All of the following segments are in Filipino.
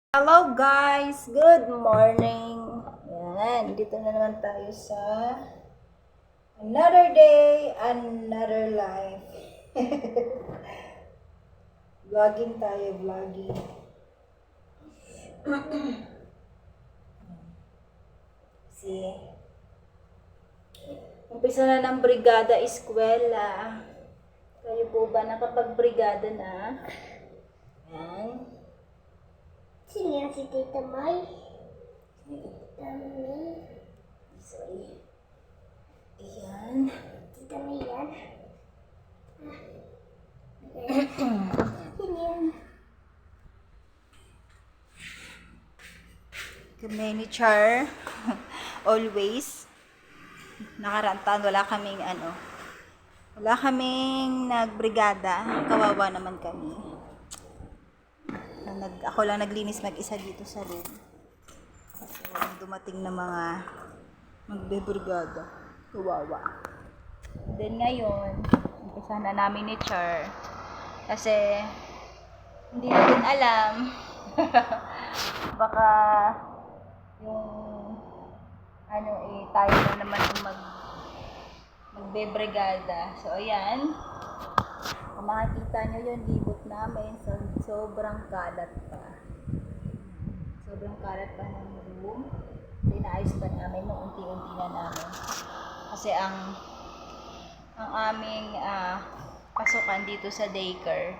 Hello guys! Good morning! Yan, dito na naman tayo sa another day, another life. Vlogging tayo, vlogging. See? Umpisa na ng brigada eskwela. Kayo po ba nakapag-brigada na? Yan. Sino yan si Tita May? Tita May. Sorry. Ayan. Tita May yan? Sino yan? Kami ni Char. Always. Nakarantan. Wala kaming nagbrigada. Kawawa naman kami. Ako lang naglinis mag-isa dito sa room. Kasi walang dumating na mga magbebrigada. Kawawa. Then ngayon, umpisa na namin ni Char. Kasi hindi natin alam. Baka yung tayo na naman yung magbebrigada. So ayan. Kung makikita nyo yung libot namin, sobrang kalat pa. Sobrang kalat pa ng room. So, inaayos pa namin nung unti-unti na namin. Kasi ang aming pasukan dito sa daycare,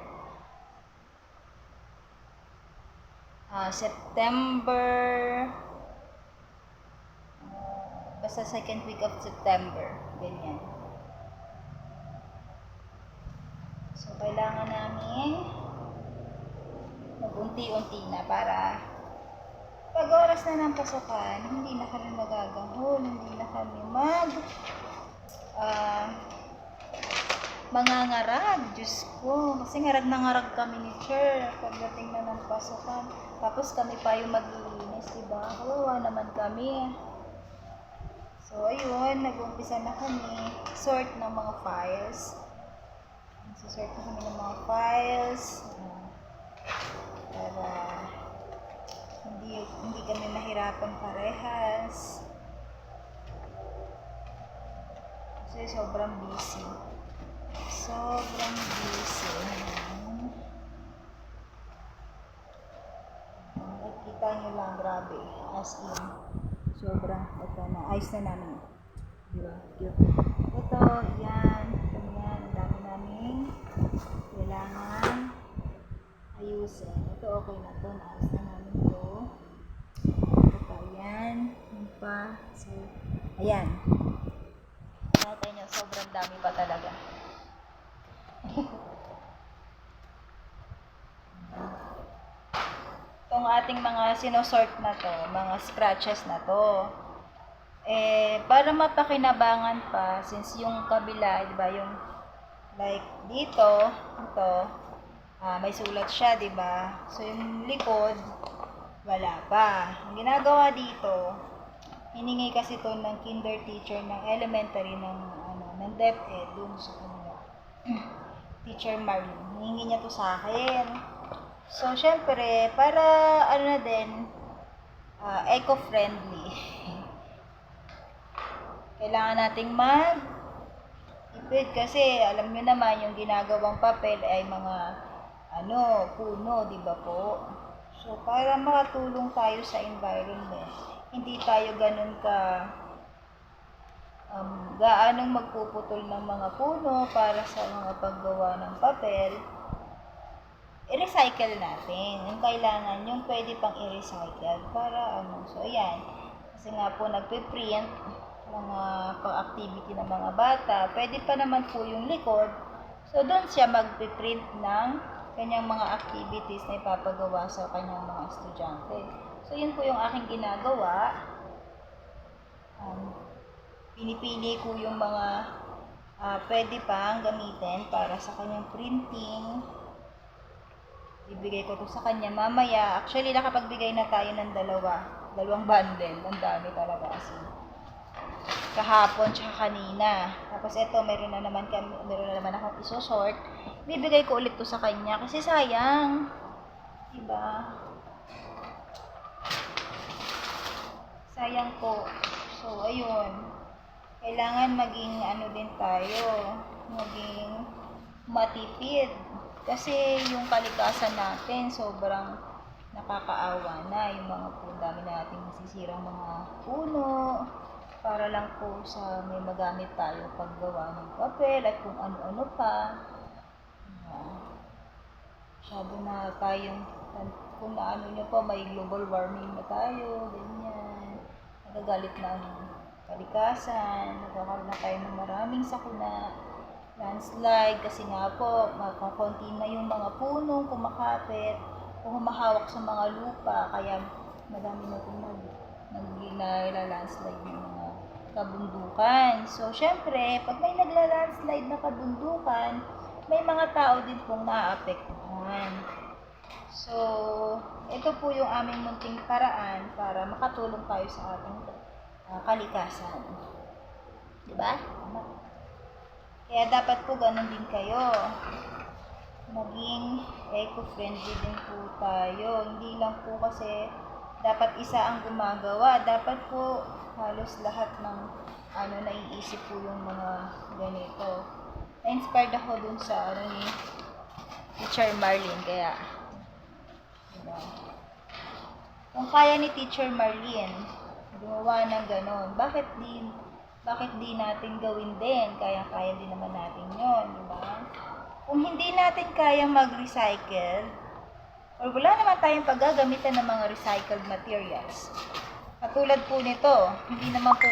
September, basta second week of September, ganyan. So, kailangan namin mag-unti-unti na para pag oras na ng pasukan, hindi na kami magagahol, hindi na kami mangangarag. Diyos ko, kasi ngarag na ngarag kami ni Cher pagdating na ng pasukan. Tapos kami pa yung maglilinis, diba? Kawawa naman kami. So, ayun, nag-umpisa na kami sort ng mga files. Sort na kami ng mga files para hindi kami mahirapan parehas kasi sobrang busy nakikita nyo lang, grabe, as in sobrang, ito na, ayos na namin, diba, cute. Ito, yan, ang dami namin kailangan ayusin. Ito okay na to, naayos na namin to. Ito pa, yan, yun pa. So, ayan. Nakita nyo, sobrang dami pa talaga. Itong ating mga sinosort na to, mga scratches na to, para mapakinabangan pa, since yung kabila, diba, yung like dito, ito, may sulat siya, diba? So yung likod, wala pa. Ang ginagawa dito, hiningi kasi to ng kinder teacher ng elementary ng DepEd dun sa kanila. Teacher Marlene, hiningi niya to sa akin. So syempre, para na din, eco-friendly. Kailangan nating ipid kasi alam nyo naman yung ginagawang papel ay mga puno, di ba po? So para makatulong tayo sa environment, hindi tayo ganun gaanong magpuputol ng mga puno para sa mga paggawa ng papel, i-recycle natin. Yung kailangan, yung pwede pang i-recycle para so ayan, kasi nga po nagpe-print mga pang-activity ng mga bata, pwede pa naman po yung likod. So, doon siya magpiprint ng kanyang mga activities na ipapagawa sa kanyang mga estudyante. So, yun po yung aking ginagawa. Pinipili ko yung mga pwede pang gamitin para sa kanyang printing. Ibigay ko to sa kanya mamaya. Actually, nakapagbigay na tayo ng dalawang bundle. Ang dami talaga kasi. Kahapon tsaka kanina. Tapos ito, meron na naman akong isosort. Bibigay ko ulit to sa kanya kasi sayang. Diba? sayang po. So, ayun. Kailangan maging ano din tayo, maging matipid. Kasi yung kalikasan natin, sobrang nakakaawa na. Yung mga po, dami nating nasisirang mga puno, para lang po sa may magamit tayo paggawa ng papel at kung ano-ano pa. Masyado na tayong, kung naano nyo pa, may global warming na tayo, ganyan. Nagagalit na ang kalikasan, nagkakaroon na tayo ng maraming sakuna, landslide, kasi nga po, makakonti na yung mga punong kumakapit o humahawak sa mga lupa, kaya madami na itong nagla-landslide ng mga kabundukan. So, syempre, pag may nagla-landslide na kabundukan, may mga tao din pong naaapektuhan. So, ito po yung aming munting paraan para makatulong tayo sa ating kalikasan. Diba? Kaya dapat po ganun din kayo. Maging eco-friendly din po tayo. Hindi lang po kasi dapat isa ang gumagawa. Dapat po halos lahat ng naiisip po yung mga ganito. Na-inspired ako dun sa ni Teacher Marlene, kaya diba? Kung kaya ni Teacher Marlene gumawa ng ganon, bakit di natin gawin din? Kaya din naman natin yon, diba? Kung hindi natin kayang mag-recycle, or wala naman tayong paggagamitan ng mga recycled materials, katulad po nito, hindi naman po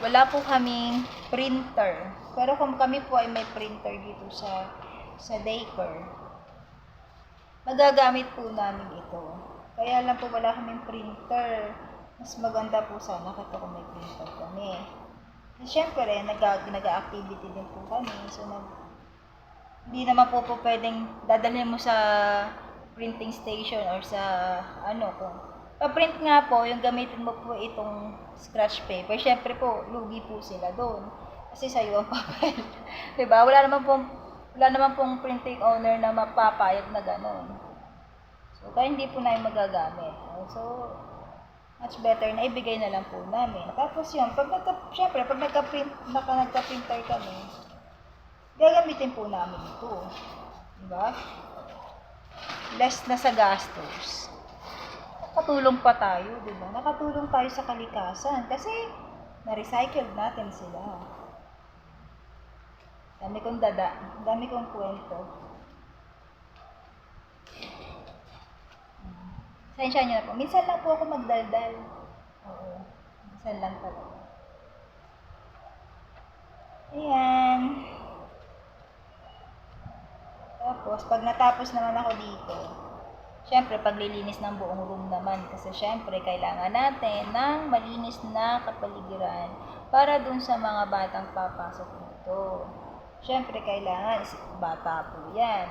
wala po kaming printer. Pero kung kami po ay may printer dito sa daycare, magagamit po namin ito. Kaya lang po wala kaming printer. Mas maganda po sana kung may printer kami. Siyempre, nag-activity din po kami. So, hindi naman po pwedeng dadalhin mo sa printing station or sa kung pa-print nga po, yung gamitin mo po itong scratch paper. Siyempre po, lugi po sila doon. Kasi sa'yo ang papel. Diba? Wala naman pong printing owner na mapapayag na gano'n. So, kaya hindi po namin magagamit. So, much better na ibigay na lang po namin. Tapos yun, syempre, pag nagka-printer kami, gagamitin po namin ito. Diba? Less na sa gastos. Nakatulong pa tayo, diba? Nakatulong tayo sa kalikasan kasi na-recycled natin sila. Dami kong kwento. Sensya nyo na po. Minsan lang po ako magdaldal. Oo. Minsan lang talaga. Ayan. Tapos, pag natapos naman ako dito, syempre, paglilinis ng buong room naman. Kasi syempre, kailangan natin ng malinis na kapaligiran para dun sa mga batang papasok dito. Syempre, kailangan, bata po yan.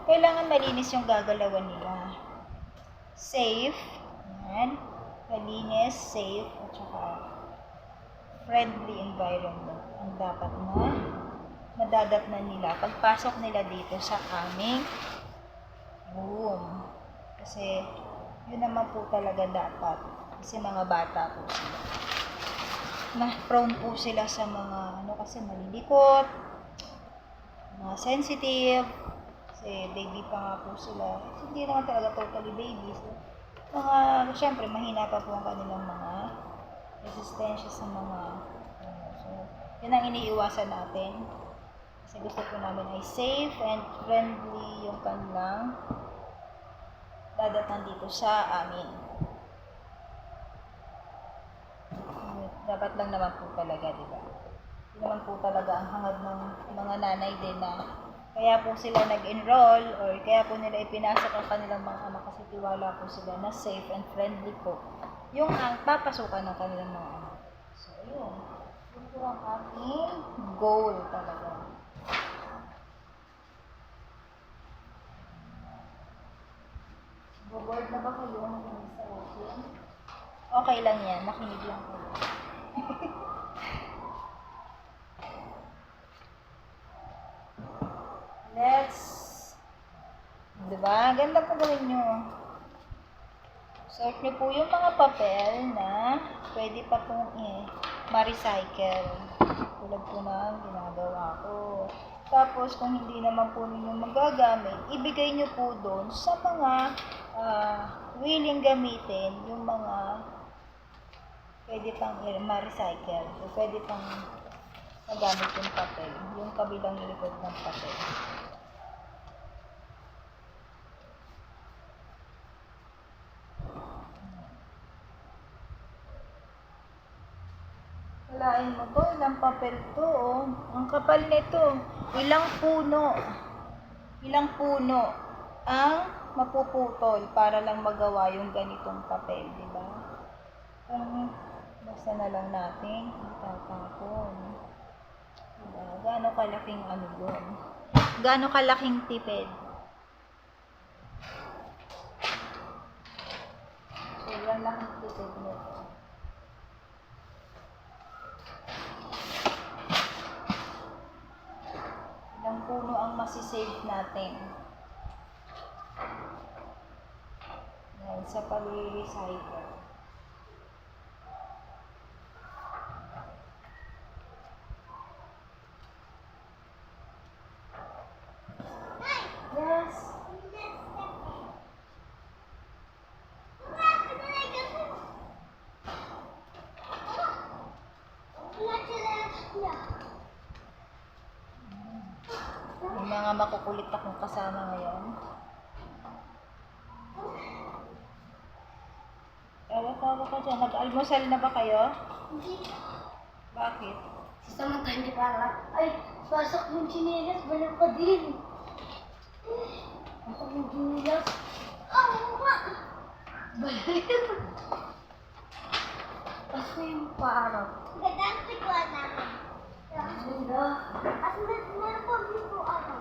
Kailangan malinis yung gagalawan nila. Safe, yan, malinis, safe, at saka friendly environment ang dapat na madadatnan nila pagpasok nila dito sa aming room. Kasi yun naman po talaga dapat. Kasi mga bata po sila. Prone po sila sa mga kasi malilikot, mga sensitive, kasi baby pa nga po sila. Hindi naman talaga totally babies. Syempre, mahina pa po ang kanilang mga resistensya sa mga so, yun ang iniiwasan natin. Kasi gusto po namin ay safe and friendly yung kanilang dadatnan dito sa amin. Dapat lang naman po talaga, diba? Hindi naman po talaga ang hangad ng mga nanay din na kaya po sila nag-enroll or kaya po nila ipinasok ang kanilang mga anak kasi tiwala po sila na safe and friendly po yung ang papasukan ng kanilang mga anak. So, yun. Yun po ang aking goal talaga. Bored na ba kayo nakinig sa akin? Okay lang yan. Nakinig lang kayo. Diba? Ganda po gawin nyo. Sort nyo po yung mga papel na pwede pa pong ma-recycle. Tulad po na ginagawa ko. Tapos, kung hindi naman po ninyo magagamit, ibigay nyo po doon sa mga willing gamitin, yung mga pwede pang ma-recycle. So, pwede pang magamit yung papel, yung kabilang likod ng papel. Kalain mo to, ilang papel to, oh. Ang kapal nito. Ilang puno ang mapuputol para lang magawa yung ganitong papel, di ba? Basta na lang natin itatapon. Diba? Gaano kalaking ano yun? Gaano kalaking tipid? Sobrang laking tipid nito. Ilang puno ang masisave natin. Yan, sa pag-recycle. Yes. May mga makukulit akong kasama ngayon. Tawa ka dyan. Nag-almusal na ba kayo? Hindi. Bakit? Samantala hindi para. Ay, pasok yung chinelas. Balik ka din. Pasok yung chinelas. Oo nga. Balik. Pasok yung parang. Ganda ang sigwa namin. Ganda. At meron pa dito ako.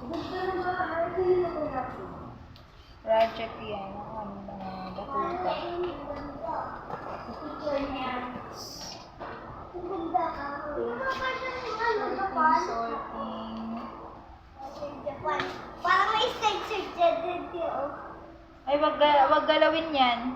Gusto na ba? Hindi na ko natin. Project yan. Ang mga batuta. Sorting. Parang may stage dyan. Ay, wag galawin yan.